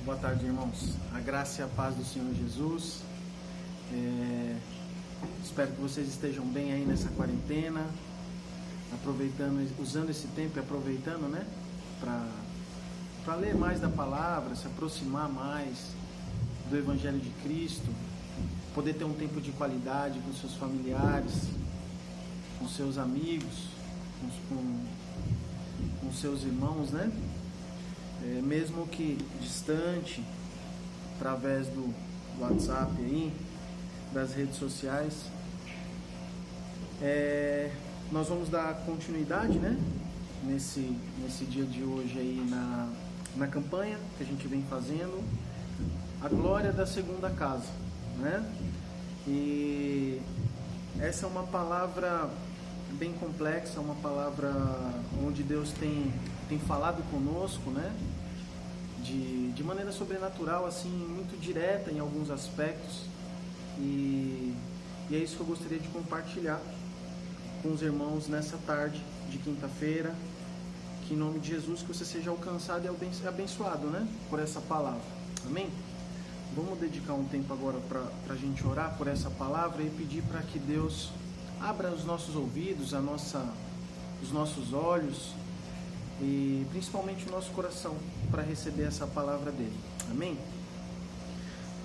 Boa tarde, irmãos. A graça e a paz do Senhor Jesus. Espero que vocês estejam bem aí nessa quarentena, aproveitando, usando esse tempo e aproveitando, né, para ler mais da palavra, se aproximar mais do Evangelho de Cristo, poder ter um tempo de qualidade com seus familiares, com seus amigos, com seus irmãos, né? Mesmo que distante, através do WhatsApp aí, das redes sociais. Nós vamos dar continuidade, né, nesse dia de hoje aí na campanha que a gente vem fazendo, a glória da segunda casa, né? E essa é uma palavra bem complexa, uma palavra onde Deus tem falado conosco, né? De maneira sobrenatural, assim, muito direta em alguns aspectos. E é isso que eu gostaria de compartilhar com os irmãos nessa tarde de quinta-feira. Que em nome de Jesus que você seja alcançado e abençoado, né, por essa palavra. Amém? Vamos dedicar um tempo agora para a gente orar por essa palavra e pedir para que Deus abra os nossos ouvidos, os nossos olhos e principalmente o nosso coração para receber essa palavra dele. Amém?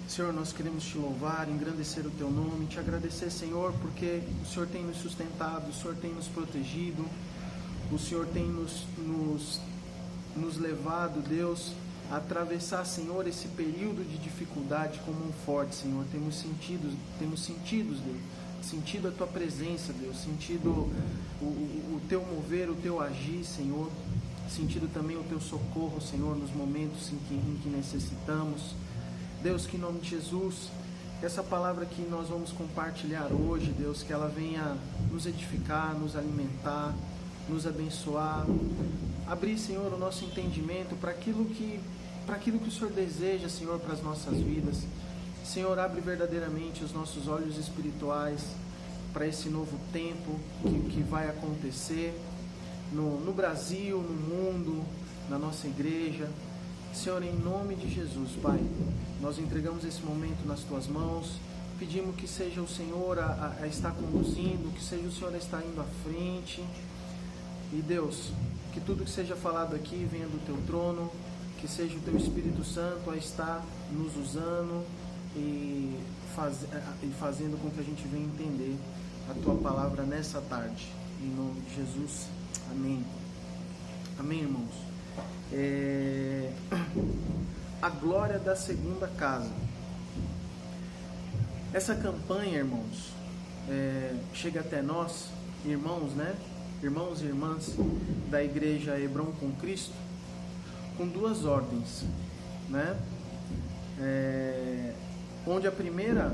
Senhor, nós queremos te louvar, engrandecer o teu nome, te agradecer, Senhor, porque o Senhor tem nos sustentado, o Senhor tem nos protegido, o Senhor tem nos levado, Deus, a atravessar, Senhor, esse período de dificuldade como um forte, Senhor. Temos sentido, Deus, sentido a tua presença, Deus, sentido o teu mover, o teu agir, Senhor, sentido também o teu socorro, Senhor, nos momentos em que necessitamos. Deus, que em nome de Jesus, essa palavra que nós vamos compartilhar hoje, Deus, que ela venha nos edificar, nos alimentar, nos abençoar, abrir, Senhor, o nosso entendimento para aquilo que o Senhor deseja, Senhor, para as nossas vidas. Senhor, abre verdadeiramente os nossos olhos espirituais para esse novo tempo que vai acontecer no Brasil, no mundo, na nossa igreja. Senhor, em nome de Jesus, Pai, nós entregamos esse momento nas Tuas mãos, pedimos que seja o Senhor a estar conduzindo, que seja o Senhor a estar indo à frente. E Deus, que tudo que seja falado aqui venha do Teu trono, que seja o Teu Espírito Santo a estar nos usando e fazendo com que a gente venha entender a Tua palavra nessa tarde. Em nome de Jesus, amém. Amém, irmãos. A glória da segunda casa. Essa campanha, irmãos, chega até nós, irmãos, né? Irmãos e irmãs da igreja Hebron com Cristo, com duas ordens, né? Onde a primeira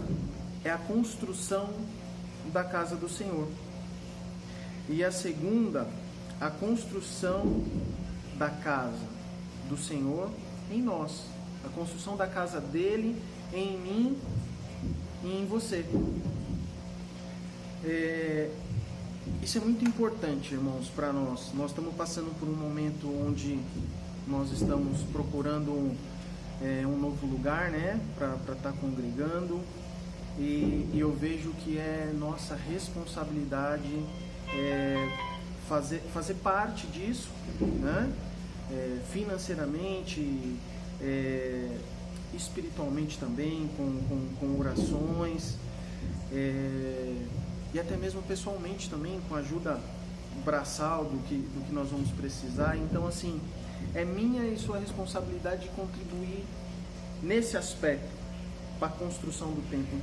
é a construção da casa do Senhor, e a segunda, a construção da casa do Senhor em nós, a construção da casa dele em mim e em você. Isso é muito importante, irmãos, para nós. Nós estamos passando por um momento onde nós estamos procurando um novo lugar, né, para estar congregando, e eu vejo que é nossa responsabilidade fazer parte disso, né? Financeiramente, espiritualmente também, com orações, e até mesmo pessoalmente também, com a ajuda braçal do que nós vamos precisar. Então, assim, é minha e sua responsabilidade de contribuir nesse aspecto para a construção do templo.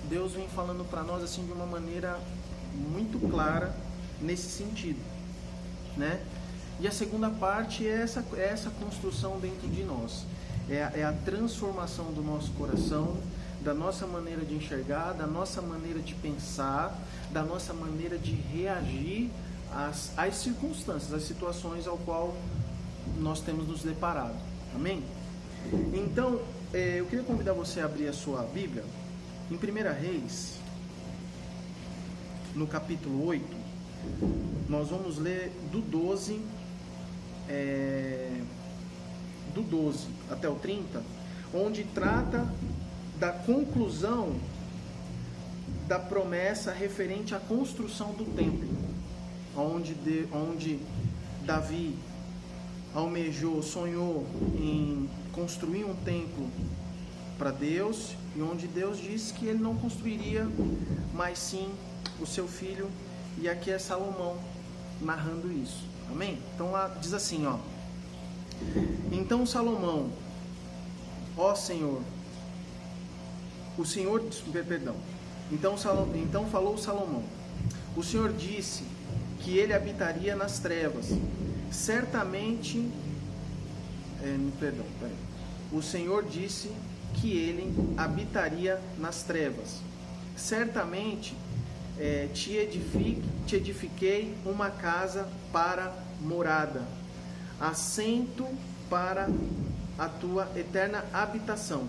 Deus vem falando para nós assim de uma maneira muito clara nesse sentido, né? E a segunda parte é essa construção dentro de nós, é a transformação do nosso coração, da nossa maneira de enxergar, da nossa maneira de pensar, da nossa maneira de reagir às circunstâncias, às situações ao qual nós temos nos deparado. Amém? Então, eu queria convidar você a abrir a sua Bíblia em 1 Reis, no capítulo 8. Nós vamos ler do 12 do 12 até o 30, onde trata da conclusão da promessa referente à construção do templo, onde Davi almejou, sonhou em construir um templo para Deus, e onde Deus disse que ele não construiria, mas sim o seu filho, e aqui é Salomão narrando isso, amém? Então lá diz assim, ó: então Salomão, ó Senhor, o Senhor, perdão, então falou Salomão, o Senhor disse que ele habitaria nas trevas, certamente, o Senhor disse que ele habitaria nas trevas, certamente te edifiquei uma casa para morada, assento para a tua eterna habitação.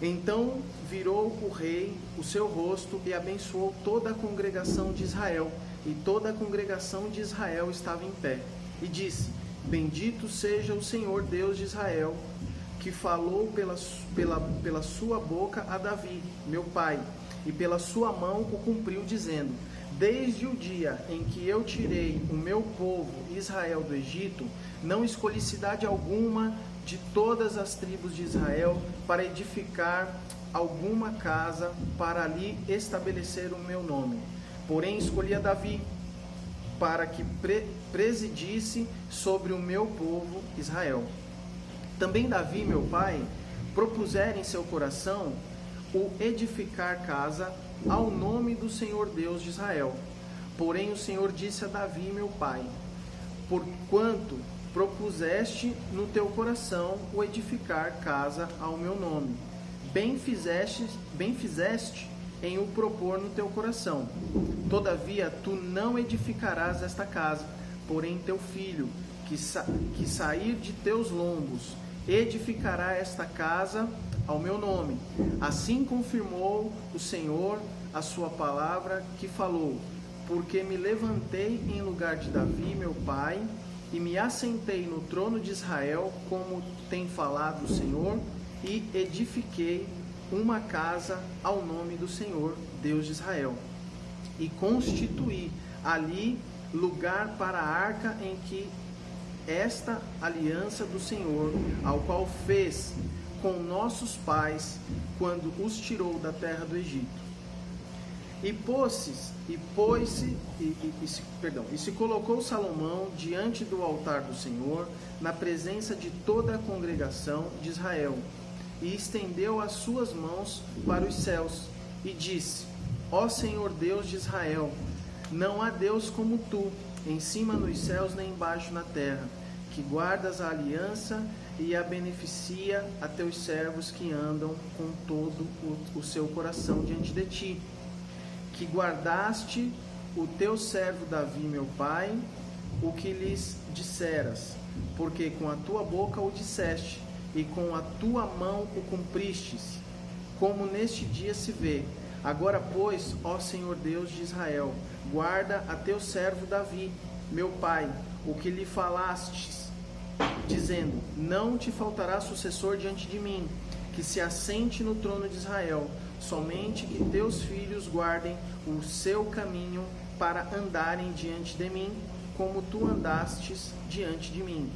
Então virou o rei o seu rosto e abençoou toda a congregação de Israel, e toda a congregação de Israel estava em pé, e disse: bendito seja o Senhor Deus de Israel, que falou pela sua boca a Davi, meu pai, e pela sua mão o cumpriu, dizendo: desde o dia em que eu tirei o meu povo Israel do Egito, não escolhi cidade alguma de todas as tribos de Israel para edificar alguma casa para ali estabelecer o meu nome. Porém escolhi a Davi para que presidisse sobre o meu povo Israel. Também Davi, meu pai, propusera em seu coração o edificar casa ao nome do Senhor Deus de Israel. Porém o Senhor disse a Davi, meu pai: porquanto propuseste no teu coração o edificar casa ao meu nome, bem fizeste em o propor no teu coração. Todavia tu não edificarás esta casa, porém teu filho, que sair de teus lombos, edificará esta casa ao meu nome. Assim confirmou o Senhor a sua palavra que falou, porque me levantei em lugar de Davi, meu pai, e me assentei no trono de Israel, como tem falado o Senhor, e edifiquei uma casa ao nome do Senhor, Deus de Israel, e constituí ali lugar para a arca em que esta aliança do Senhor, ao qual fez com nossos pais quando os tirou da terra do Egito. E se colocou Salomão diante do altar do Senhor, na presença de toda a congregação de Israel, e estendeu as suas mãos para os céus, e disse: ó Senhor Deus de Israel, não há Deus como tu, em cima nos céus nem embaixo na terra, que guardas a aliança e a beneficia a teus servos que andam com todo o seu coração diante de ti, que guardaste o teu servo Davi, meu pai, o que lhes disseras, porque com a tua boca o disseste, e com a tua mão o cumpristes, como neste dia se vê. Agora, pois, ó Senhor Deus de Israel, guarda a teu servo Davi, meu pai, o que lhe falastes, dizendo: não te faltará sucessor diante de mim, que se assente no trono de Israel, somente que teus filhos guardem o seu caminho para andarem diante de mim, como tu andastes diante de mim.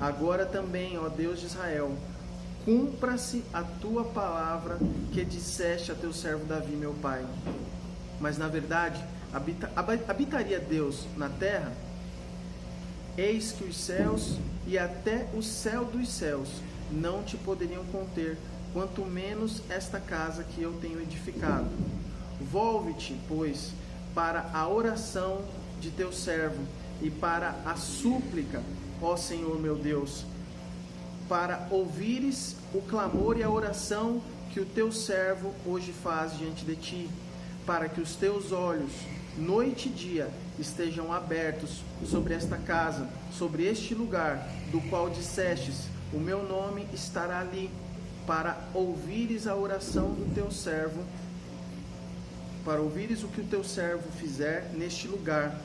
Agora também, ó Deus de Israel, cumpra-se a tua palavra que disseste a teu servo Davi, meu pai. Mas na verdade, habitaria Deus na terra? Eis que os céus e até o céu dos céus não te poderiam conter, quanto menos esta casa que eu tenho edificado. Volve-te, pois, para a oração de teu servo e para a súplica, ó Senhor meu Deus, para ouvires o clamor e a oração que o teu servo hoje faz diante de ti, para que os teus olhos, noite e dia, estejam abertos sobre esta casa, sobre este lugar, do qual dissestes: o meu nome estará ali, para ouvires a oração do teu servo, para ouvires o que o teu servo fizer neste lugar.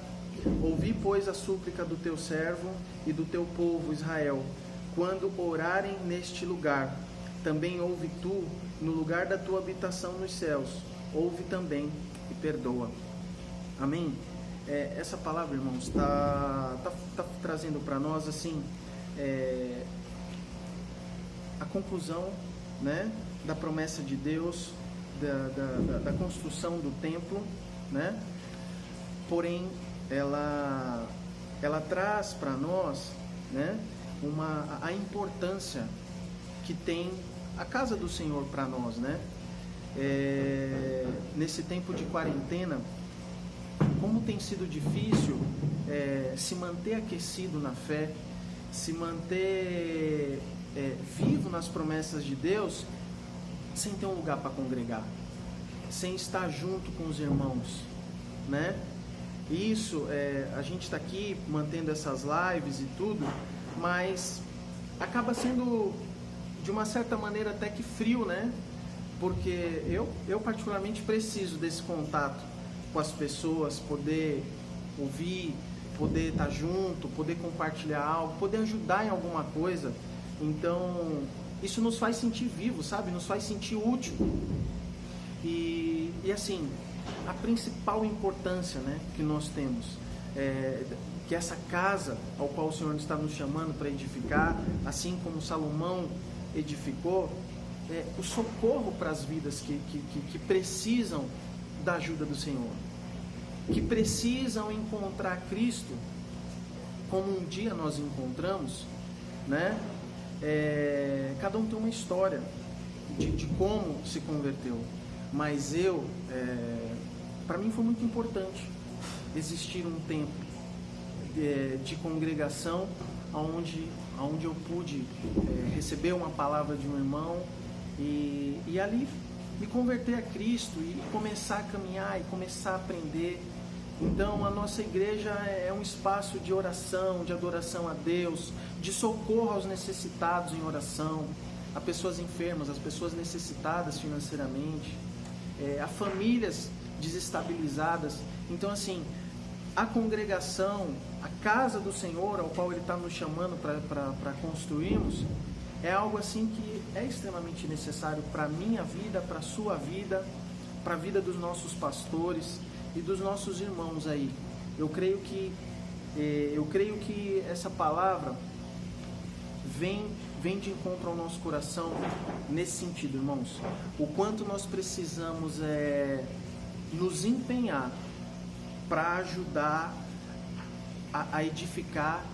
Ouvi, pois, a súplica do teu servo e do teu povo Israel, quando orarem neste lugar. Também ouve tu, no lugar da tua habitação nos céus, ouve também e perdoa. Amém? Essa palavra, irmãos, está trazendo para nós, assim, a conclusão, né, da promessa de Deus, da construção do templo, né? Porém, ela traz para nós, né, a importância que tem a casa do Senhor para nós, né? Nesse tempo de quarentena, como tem sido difícil se manter aquecido na fé, se manter vivo nas promessas de Deus, sem ter um lugar para congregar, sem estar junto com os irmãos, né? Isso, a gente está aqui mantendo essas lives e tudo, mas acaba sendo, de uma certa maneira, até que frio, né? Porque eu particularmente preciso desse contato com as pessoas, poder ouvir, poder estar junto, poder compartilhar algo, poder ajudar em alguma coisa. Então, isso nos faz sentir vivos, sabe? Nos faz sentir útil. E assim, a principal importância, né, que nós temos, que essa casa ao qual o Senhor está nos chamando para edificar, assim como Salomão edificou, o socorro para as vidas que precisam da ajuda do Senhor, que precisam encontrar Cristo, como um dia nós encontramos, né? Cada um tem uma história de como se converteu, mas para mim foi muito importante existir um tempo de congregação onde eu pude receber uma palavra de um irmão e ali me converter a Cristo e começar a caminhar e começar a aprender. Então a nossa igreja é um espaço de oração, de adoração a Deus, de socorro aos necessitados em oração, a pessoas enfermas, as pessoas necessitadas financeiramente, a famílias desestabilizadas. Então assim, a congregação, a casa do Senhor ao qual Ele está nos chamando para construirmos, é algo assim que é extremamente necessário para a minha vida, para a sua vida, para a vida dos nossos pastores e dos nossos irmãos aí. Eu creio que essa palavra vem de encontro ao nosso coração nesse sentido, irmãos. O quanto nós precisamos nos empenhar para ajudar a edificar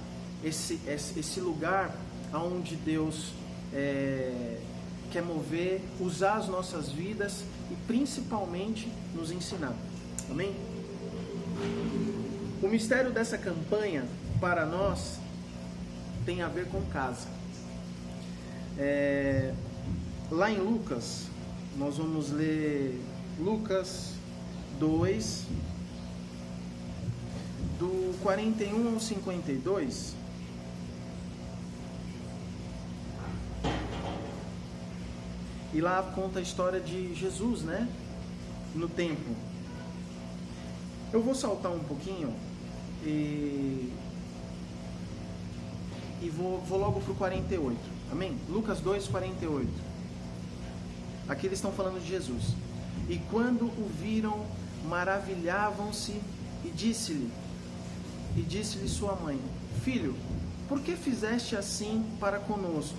esse lugar onde Deus quer mover, usar as nossas vidas e principalmente nos ensinar. Amém? O mistério dessa campanha para nós tem a ver com casa. Lá em Lucas, nós vamos ler Lucas 2, do 41 ao 52. E lá conta a história de Jesus, né? No templo. Eu vou saltar um pouquinho e vou logo para o 48. Amém? Lucas 2, 48. Aqui eles estão falando de Jesus. E quando o viram, maravilhavam-se e disse-lhe sua mãe: Filho, por que fizeste assim para conosco?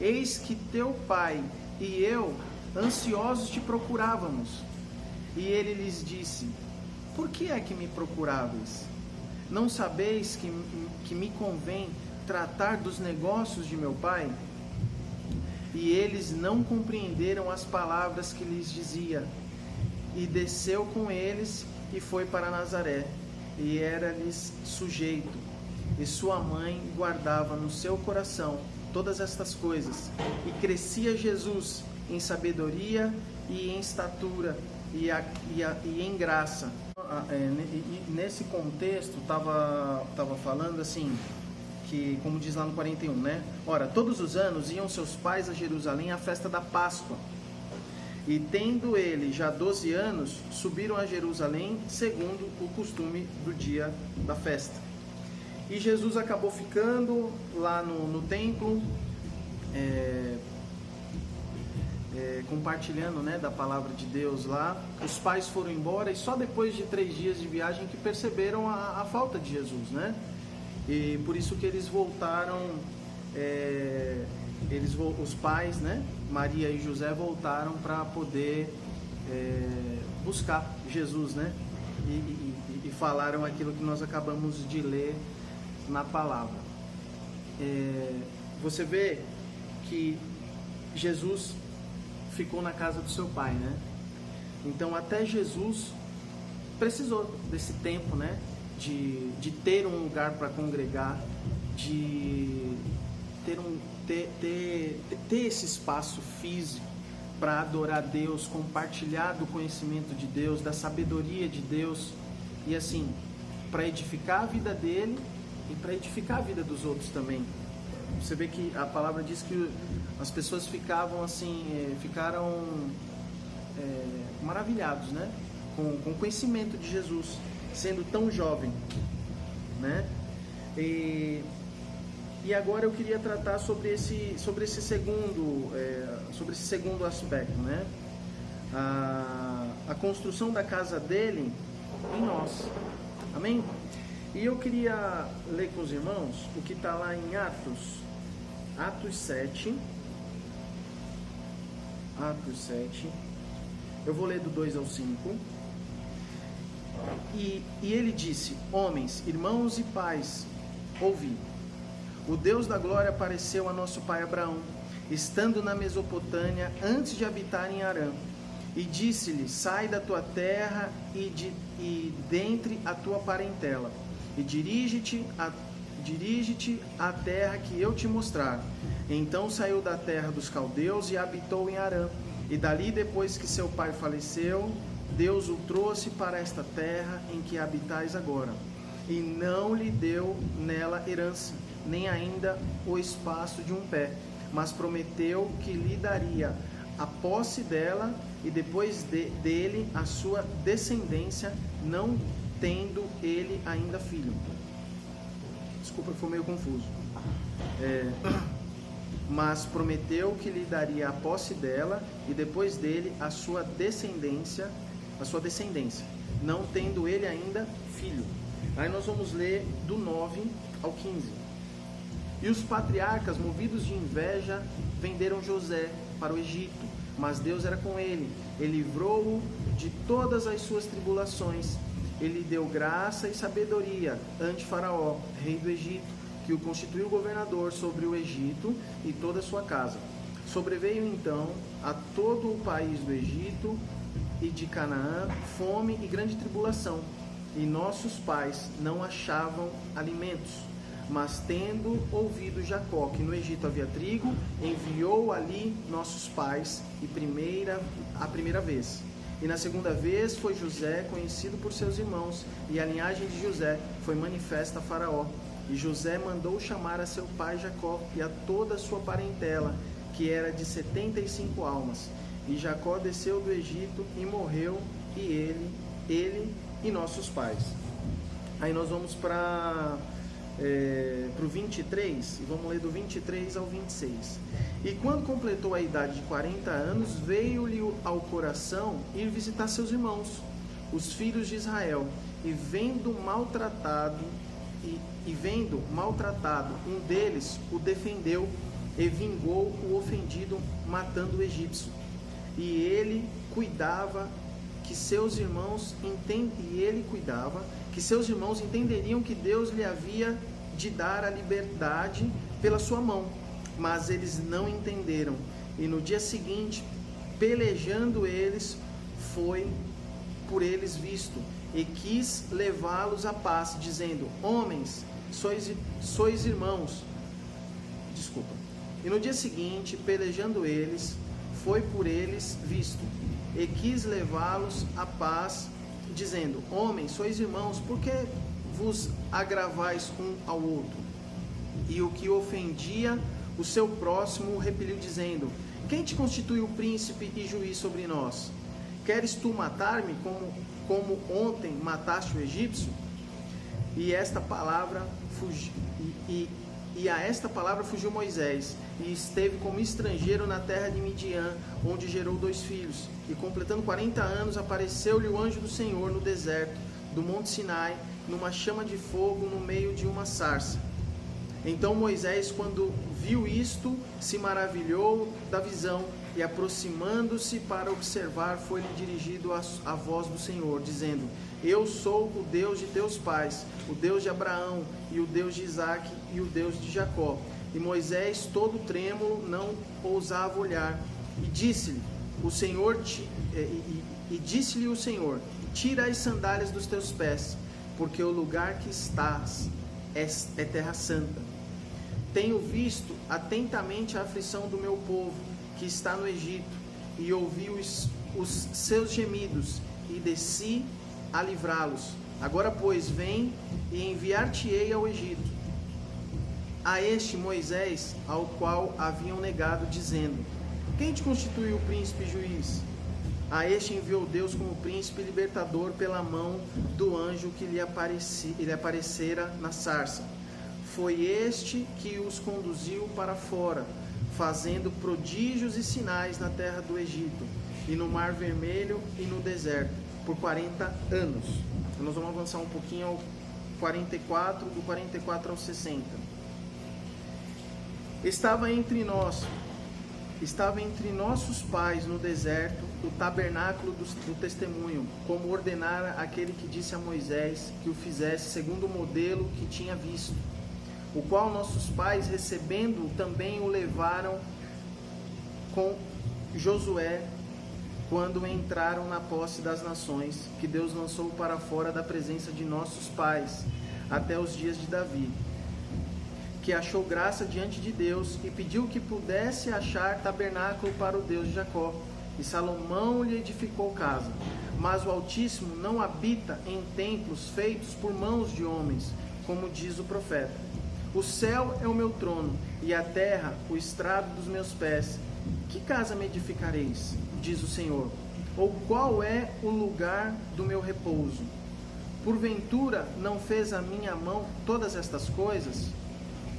Eis que teu pai e eu, ansiosos, te procurávamos. E ele lhes disse: Por que é que me procuráveis? Não sabeis que me convém tratar dos negócios de meu pai? E eles não compreenderam as palavras que lhes dizia. E desceu com eles e foi para Nazaré, e era-lhes sujeito. E sua mãe guardava no seu coração todas estas coisas. E crescia Jesus em sabedoria e em estatura e em graça. Nesse contexto estava falando assim, que, como diz lá no 41, né? Ora, todos os anos iam seus pais a Jerusalém à festa da Páscoa. E tendo ele já 12 anos, subiram a Jerusalém segundo o costume do dia da festa. E Jesus acabou ficando lá no templo, compartilhando, né, da palavra de Deus lá. Os pais foram embora e só depois de 3 dias de viagem que perceberam a falta de Jesus, né? E por isso que eles voltaram, os pais, né, Maria e José, voltaram para poder buscar Jesus, né? E falaram aquilo que nós acabamos de ler na palavra. Você vê que Jesus ficou na casa do seu pai, né? Então até Jesus precisou desse tempo, né? De ter um lugar para congregar, de ter esse espaço físico para adorar Deus, compartilhar do conhecimento de Deus, da sabedoria de Deus, e assim, para edificar a vida dele e para edificar a vida dos outros também. Você vê que a palavra diz que as pessoas ficaram maravilhados, né? Com o conhecimento de Jesus, sendo tão jovem, né? E agora eu queria tratar sobre esse segundo aspecto, né? A construção da casa dele em nós. Amém? E eu queria ler com os irmãos o que está lá em Atos 7. Atos 7. Eu vou ler do 2 ao 5. E ele disse: homens, irmãos e pais, ouvi. O Deus da glória apareceu a nosso pai Abraão, estando na Mesopotâmia, antes de habitar em Harã. E disse-lhe: sai da tua terra e dentre a tua parentela, e dirige-te à terra que eu te mostrar. Então saiu da terra dos caldeus e habitou em Harã. E dali, depois que seu pai faleceu, Deus o trouxe para esta terra em que habitais agora. E não lhe deu nela herança, nem ainda o espaço de um pé, mas prometeu que lhe daria a posse dela e depois dele a sua descendência, não tendo ele ainda filho. Desculpa, foi meio confuso. Mas prometeu que lhe daria a posse dela e depois dele a sua descendência, não tendo ele ainda filho. Aí nós vamos ler do 9 ao 15. E os patriarcas, movidos de inveja, venderam José para o Egito, mas Deus era com ele. Ele livrou-o de todas as suas tribulações. Ele deu graça e sabedoria ante Faraó, rei do Egito, que o constituiu governador sobre o Egito e toda a sua casa. Sobreveio então a todo o país do Egito e de Canaã fome e grande tribulação, e nossos pais não achavam alimentos. Mas tendo ouvido Jacó que no Egito havia trigo, enviou ali nossos pais a primeira vez. E na segunda vez foi José conhecido por seus irmãos, e a linhagem de José foi manifesta a Faraó. E José mandou chamar a seu pai Jacó e a toda a sua parentela, que era de 75 almas. E Jacó desceu do Egito e morreu, e ele e nossos pais. Aí nós vamos para o 23, e vamos ler do 23 ao 26. E quando completou a idade de 40 anos, veio-lhe ao coração ir visitar seus irmãos, os filhos de Israel, e vendo maltratado, um deles o defendeu e vingou o ofendido, matando o egípcio. E ele cuidava que seus irmãos entenderiam que Deus lhe havia de dar a liberdade pela sua mão, mas eles não entenderam. E no dia seguinte, pelejando eles, foi por eles visto, e quis levá-los à paz, dizendo: homens, sois irmãos. E no dia seguinte, pelejando eles, foi por eles visto, e quis levá-los à paz, dizendo: homens, sois irmãos, por que vos agravais um ao outro? E o que ofendia o seu próximo o repeliu, dizendo: quem te constituiu príncipe e juiz sobre nós? Queres tu matar-me como ontem mataste o egípcio? E a esta palavra fugiu Moisés, e esteve como estrangeiro na terra de Midian, onde gerou 2 filhos. E completando 40 anos, apareceu-lhe o anjo do Senhor no deserto do monte Sinai, numa chama de fogo no meio de uma sarça. Então Moisés, quando viu isto, se maravilhou da visão, e aproximando-se para observar, foi-lhe dirigido a voz do Senhor, dizendo: Eu sou o Deus de teus pais, o Deus de Abraão, e o Deus de Isaque, e o Deus de Jacó. E Moisés, todo trêmulo, não ousava olhar, e disse-lhe o Senhor: Tira as sandálias dos teus pés, porque o lugar que estás é terra santa. Tenho visto atentamente a aflição do meu povo, que está no Egito, e ouvi os seus gemidos, e desci a livrá-los. Agora, pois, vem e enviar-te-ei ao Egito. A este Moisés, ao qual haviam negado, dizendo: Quem te constituiu príncipe e juiz? A este enviou Deus como príncipe libertador pela mão do anjo que lhe aparecera na sarça. Foi este que os conduziu para fora, fazendo prodígios e sinais na terra do Egito, e no Mar Vermelho e no deserto, por 40 anos. Então, nós vamos avançar um pouquinho ao 44, do 44 ao 60. Estava entre nossos pais no deserto o tabernáculo do testemunho, como ordenara aquele que disse a Moisés que o fizesse segundo o modelo que tinha visto, o qual nossos pais, recebendo, também o levaram com Josué, quando entraram na posse das nações, que Deus lançou para fora da presença de nossos pais, até os dias de Davi, que achou graça diante de Deus, e pediu que pudesse achar tabernáculo para o Deus de Jacó. E Salomão lhe edificou casa. Mas o Altíssimo não habita em templos feitos por mãos de homens, como diz o profeta. O céu é o meu trono, e a terra o estrado dos meus pés. Que casa me edificareis? Diz o Senhor. Ou qual é o lugar do meu repouso? Porventura não fez a minha mão todas estas coisas?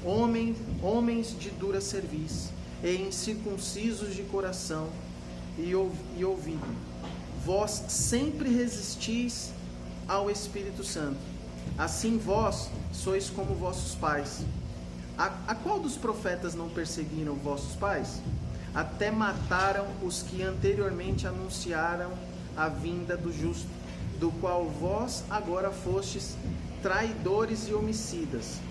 Homens de dura cerviz, e incircuncisos de coração e ouvido, vós sempre resistis ao Espírito Santo. Assim vós sois como vossos pais. A qual dos profetas não perseguiram vossos pais? Até mataram os que anteriormente anunciaram a vinda do justo, do qual vós agora fostes traidores e homicidas.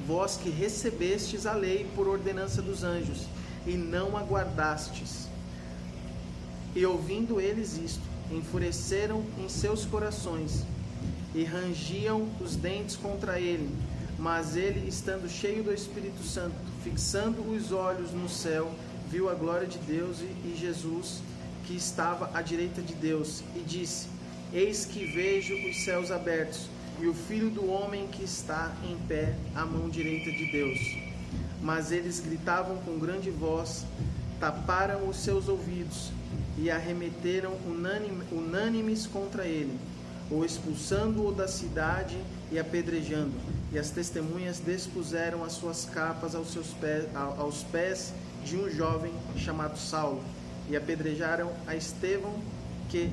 Vós que recebestes a lei por ordenança dos anjos, e não aguardastes. E ouvindo eles isto, enfureceram em seus corações, e rangiam os dentes contra ele. Mas ele, estando cheio do Espírito Santo, fixando os olhos no céu, viu a glória de Deus e Jesus, que estava à direita de Deus, e disse: Eis que vejo os céus abertos, e o Filho do Homem que está em pé à mão direita de Deus. Mas eles gritavam com grande voz, taparam os seus ouvidos, e arremeteram unânimes contra ele, o expulsando-o da cidade e apedrejando. E as testemunhas despuseram as suas capas aos pés de um jovem chamado Saulo, e apedrejaram a Estevão, que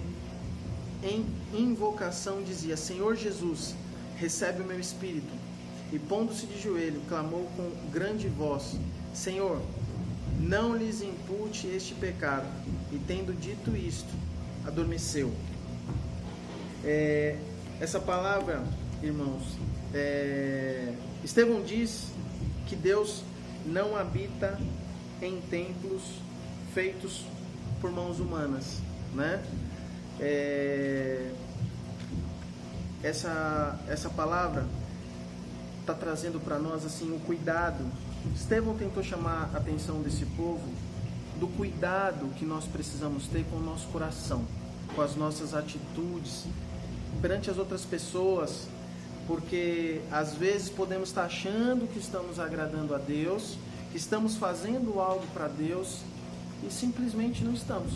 em invocação dizia: Senhor Jesus, recebe o meu espírito. E pondo-se de joelho, clamou com grande voz: Senhor, não lhes impute este pecado. E tendo dito isto, adormeceu. Essa palavra, irmãos, Estevão diz que Deus não habita em templos feitos por mãos humanas, né? Essa palavra está trazendo para nós assim o cuidado. Estevão tentou chamar a atenção desse povo do cuidado que nós precisamos ter com o nosso coração, com as nossas atitudes perante as outras pessoas, porque às vezes podemos estar achando que estamos agradando a Deus, que estamos fazendo algo para Deus, e simplesmente não estamos,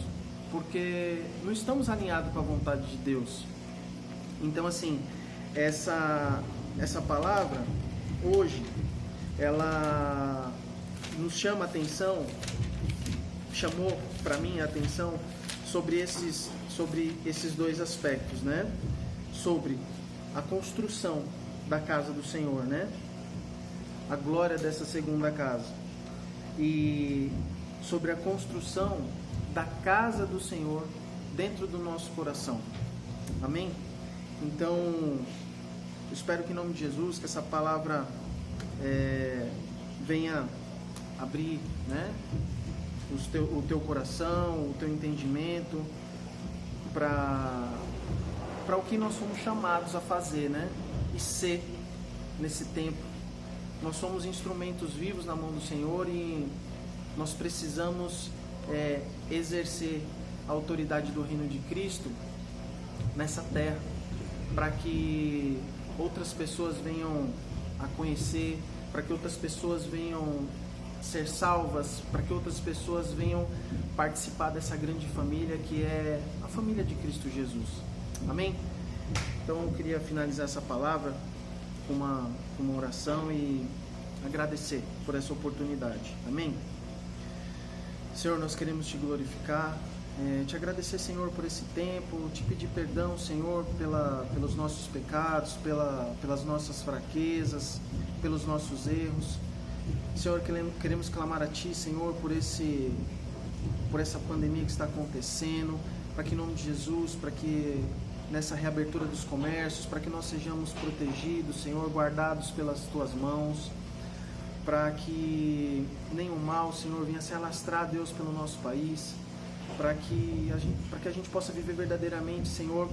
porque não estamos alinhados com a vontade de Deus. Então assim, essa palavra, hoje, ela nos chama a atenção, chamou para mim a atenção sobre esses dois aspectos, né? Sobre a construção da casa do Senhor, né? A glória dessa segunda casa. E sobre a construção da casa do Senhor dentro do nosso coração. Amém? Então, eu espero que em nome de Jesus, que essa palavra venha abrir, né, o teu coração, o teu entendimento para o que nós somos chamados a fazer, né, e ser nesse tempo. Nós somos instrumentos vivos na mão do Senhor e nós precisamos exercer a autoridade do reino de Cristo nessa terra, para que outras pessoas venham a conhecer, para que outras pessoas venham ser salvas, para que outras pessoas venham participar dessa grande família que é a família de Cristo Jesus. Amém? Então eu queria finalizar essa palavra com uma oração e agradecer por essa oportunidade. Amém? Senhor, nós queremos te glorificar, te agradecer, Senhor, por esse tempo, te pedir perdão, Senhor, pelos nossos pecados, pelas nossas fraquezas, pelos nossos erros. Senhor, queremos clamar a Ti, Senhor, por essa pandemia que está acontecendo, para que em nome de Jesus, para que nessa reabertura dos comércios, para que nós sejamos protegidos, Senhor, guardados pelas Tuas mãos, para que nenhum mal, Senhor, venha se alastrar, Deus, pelo nosso país, para que a gente possa viver verdadeiramente, Senhor,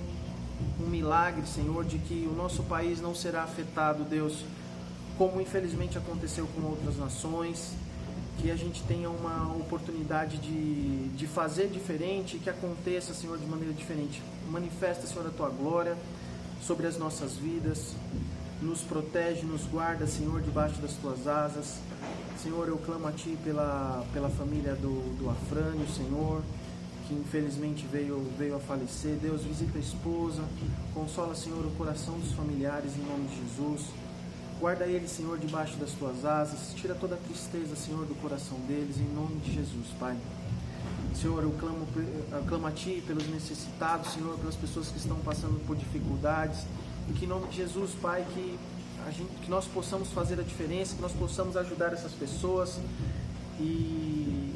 um milagre, Senhor, de que o nosso país não será afetado, Deus, como infelizmente aconteceu com outras nações, que a gente tenha uma oportunidade de fazer diferente, que aconteça, Senhor, de maneira diferente. Manifesta, Senhor, a Tua glória sobre as nossas vidas, nos protege, nos guarda, Senhor, debaixo das Tuas asas. Senhor, eu clamo a Ti pela família do Afrânio, Senhor, que infelizmente veio a falecer. Deus, visita a esposa, consola, Senhor, o coração dos familiares, em nome de Jesus. Guarda eles, Senhor, debaixo das Tuas asas. Tira toda a tristeza, Senhor, do coração deles, em nome de Jesus, Pai. Senhor, eu clamo a Ti pelos necessitados, Senhor, pelas pessoas que estão passando por dificuldades. E que em nome de Jesus, Pai, que nós possamos fazer a diferença, que nós possamos ajudar essas pessoas e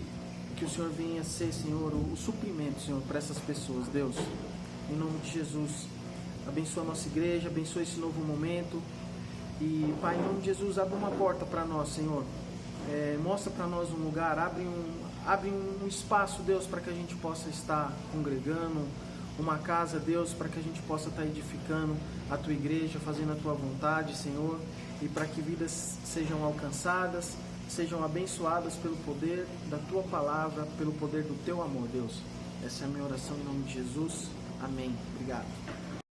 que o Senhor venha ser, Senhor, o suprimento, Senhor, para essas pessoas, Deus. Em nome de Jesus, abençoa a nossa igreja, abençoa esse novo momento. E, Pai, em nome de Jesus, abre uma porta para nós, Senhor. Mostra para nós um lugar, abre um espaço, Deus, para que a gente possa estar congregando, uma casa, Deus, para que a gente possa estar edificando a Tua igreja, fazendo a Tua vontade, Senhor, e para que vidas sejam alcançadas, sejam abençoadas pelo poder da Tua palavra, pelo poder do Teu amor, Deus. Essa é a minha oração em nome de Jesus. Amém. Obrigado.